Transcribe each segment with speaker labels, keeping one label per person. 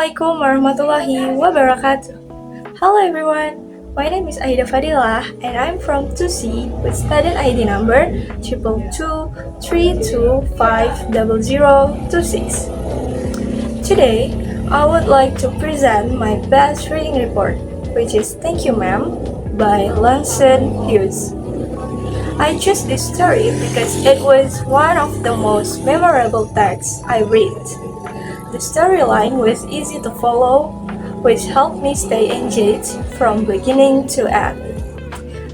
Speaker 1: Assalamualaikum warahmatullahi wabarakatuh. Hello everyone, my name is Aida and I'm from 2C with student ID number 22232500026. Today, I would like to present my best reading report, which is Thank You Ma'am by Langston Hughes. I chose this story because it was one of the most memorable texts I read. The storyline was easy to follow, which helped me stay engaged from beginning to end.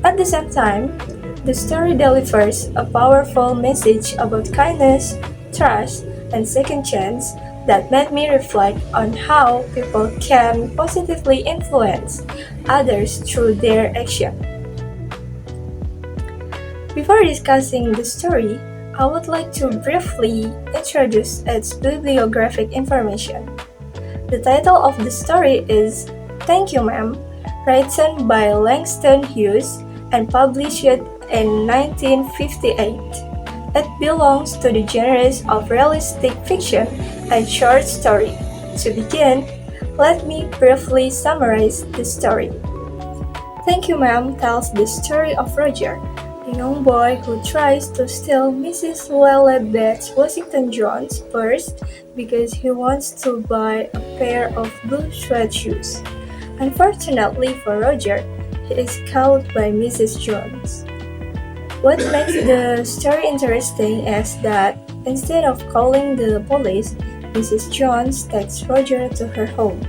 Speaker 1: At the same time, the story delivers a powerful message about kindness, trust, and second chance that made me reflect on how people can positively influence others through their action. Before discussing the story, I would like to briefly introduce its bibliographic information. The title of the story is Thank You Ma'am, written by Langston Hughes and published in 1958. It belongs to the genres of realistic fiction and short story. To begin, let me briefly summarize the story. Thank You Ma'am tells the story of Roger, a young boy who tries to steal Mrs. Lilibet Washington Jones' purse because he wants to buy a pair of blue suede shoes. Unfortunately for Roger, he is caught by Mrs. Jones. What makes the story interesting is that instead of calling the police, Mrs. Jones takes Roger to her home.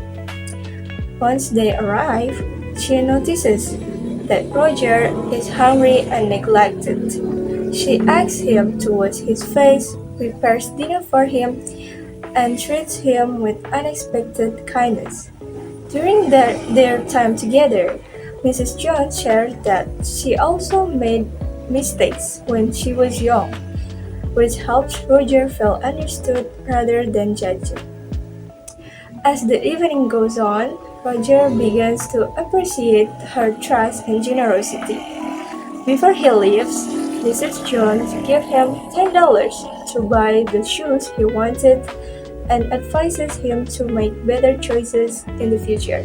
Speaker 1: Once they arrive, she notices that Roger is hungry and neglected. She asks him to wash his face, prepares dinner for him, and treats him with unexpected kindness. During their time together, Mrs. Jones shares that she also made mistakes when she was young, which helps Roger feel understood rather than judged. As the evening goes on, Roger begins to appreciate her trust and generosity. Before he leaves, Mrs. Jones gives him $10 to buy the shoes he wanted and advises him to make better choices in the future.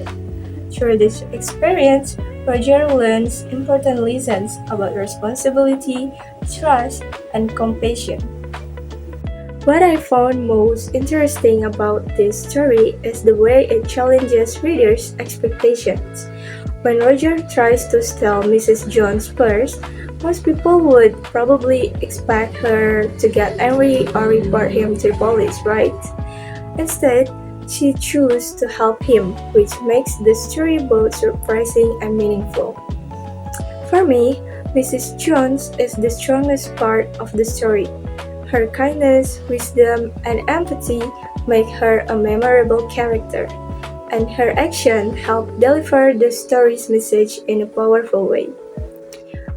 Speaker 1: Through this experience, Roger learns important lessons about responsibility, trust, and compassion. What I found most interesting about this story is the way it challenges readers' expectations. When Roger tries to steal Mrs. Jones' purse, most people would probably expect her to get angry or report him to police, right? Instead, she chooses to help him, which makes the story both surprising and meaningful. For me, Mrs. Jones is the strongest part of the story. Her kindness, wisdom, and empathy make her a memorable character, and her action help deliver the story's message in a powerful way.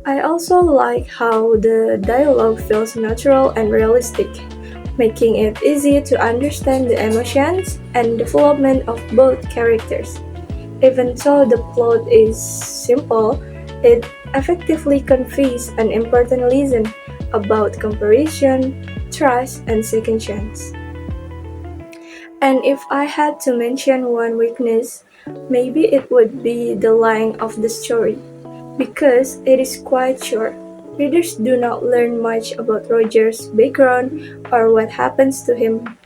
Speaker 1: I also like how the dialogue feels natural and realistic, making it easy to understand the emotions and development of both characters. Even though the plot is simple, it effectively conveys an important lesson about comparison, trust, and second chance. And if I had to mention one weakness, maybe it would be the line of the story, because it is quite short. Readers do not learn much about Roger's background or what happens to him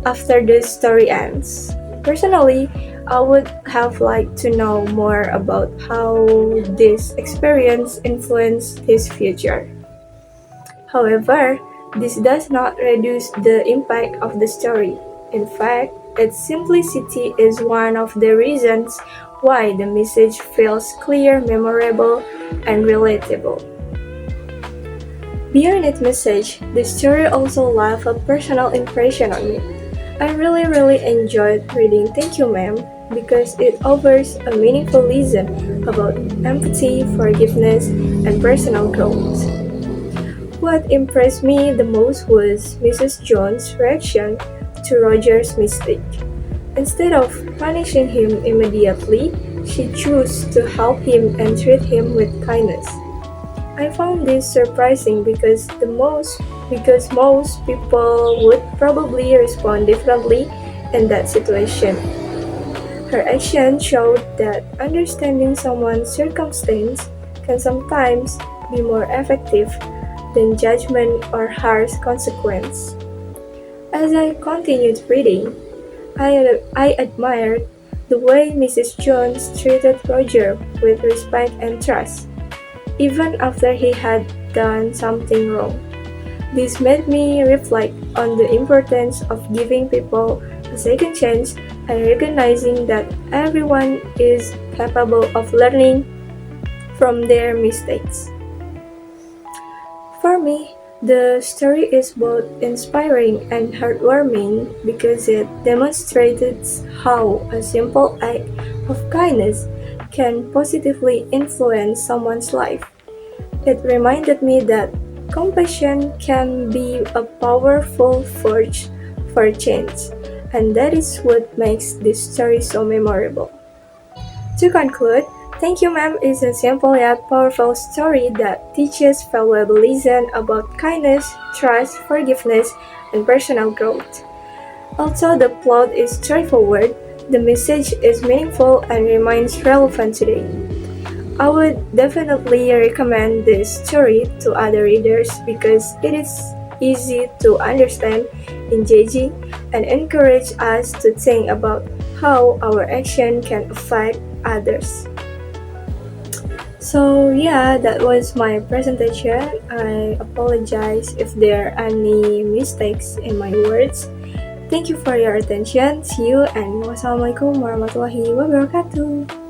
Speaker 1: after the story ends. Personally, I would have liked to know more about how this experience influenced his future. However, this does not reduce the impact of the story. In fact, its simplicity is one of the reasons why the message feels clear, memorable, and relatable. Beyond its message, the story also left a personal impression on me. I really enjoyed reading Thank You Ma'am because it offers a meaningful lesson about empathy, forgiveness, and personal growth. What impressed me the most was Mrs. Jones' reaction to Roger's mistake. Instead of punishing him immediately, she chose to help him and treat him with kindness. I found this surprising because most people would probably respond differently in that situation. Her action showed that understanding someone's circumstance can sometimes be more effective than judgment or harsh consequence. As I continued reading, I admired the way Mrs. Jones treated Roger with respect and trust, even after he had done something wrong. This made me reflect on the importance of giving people a second chance and recognizing that everyone is capable of learning from their mistakes. For me, the story is both inspiring and heartwarming because it demonstrated how a simple act of kindness can positively influence someone's life. It reminded me that compassion can be a powerful force for change, and that is what makes this story so memorable. To conclude, Thank You Ma'am is a simple yet powerful story that teaches valuable lessons about kindness, trust, forgiveness, and personal growth. Although the plot is straightforward, the message is meaningful and remains relevant today. I would definitely recommend this story to other readers because it is easy to understand, engaging, and encourage us to think about how our action can affect others. So yeah, that was my presentation. I apologize if there are any mistakes in my words. Thank you for your attention. See you and wassalamualaikum warahmatullahi wabarakatuh.